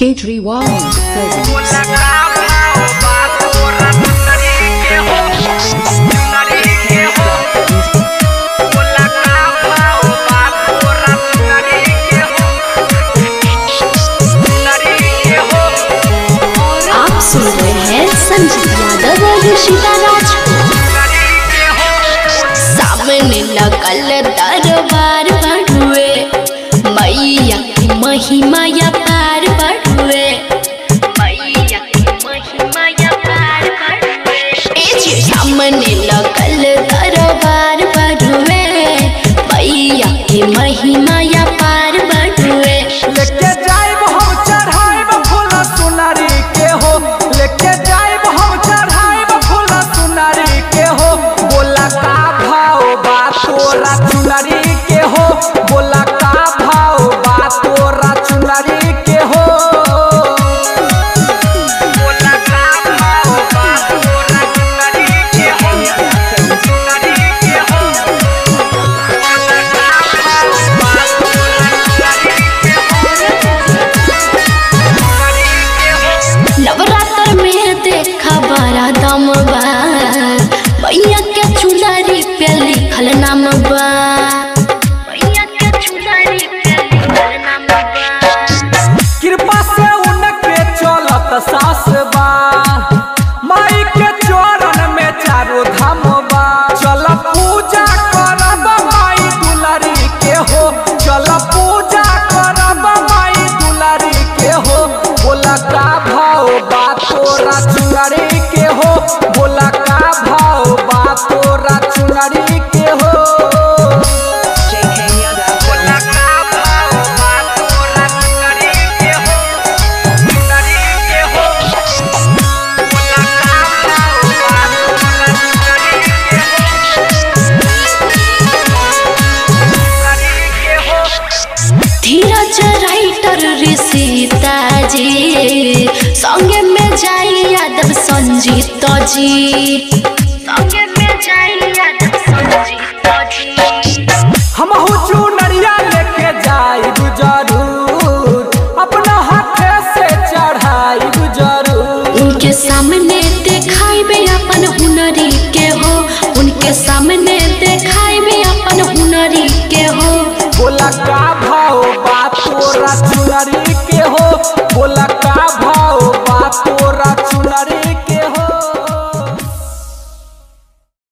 Kejriwal आप सुन रहे हैं संजीव यादव और ऋषिता राज। सामने लगल दरबार बढ़ुए, मैया की महिमा या पार बढ़ुए, मैया की महिमा या पार बढ़ुए। सामने लगल दरबार बढ़ुए, मैया की महिमा या पार बढ़ुए। लेके जाइब हम चढ़ाइब फूल सुनारी के हो, लेके जाइब हम चढ़ाइब फूल सुनारी के हो। बोला का भाव बा तोरा चुनरी के हो, बोला का भाव बा तोरा चुनरी के हो। बोला का भाव बा तोरा चुनरी के हो, चुनरी के हो। बोला का भाव बा तोरा चुनरी के हो। नवरात्र में देखा बड़ा दम बा, मैया के चुनरी पे लिखल नाम बा, मैया के चुनरी पे लिखल नाम बा। कृपा से उनके चलत सास बा, माई के चरण में चारों धाम बा। चल पूजा करब माई दुलारी के हो, चल पूजा करब माई दुलारी के हो। बोला का भाव बा तोरा चुनरी के हो, बोला का भाव बा तोरा चुनरी के हो। बोला का भाव बा तोरा चुनरी के हो, चुनरी के हो। बोला का भाव बा तोरा चुनरी के हो। धीरज राइटर ऋषिता जी, संगे में जाई यादव संजीत जी, संगे में जाई यादव संजीत जी। हम चुनरिया लेके जाइब जरूर, अपना हाथे से चढ़ाइब जरूर। उनके सामने देखाइबे अपन हुनरी के हो, उनके सामने देखाइबे अपन हुनरी के हो। बोला का भाव बा तोरा चुनरी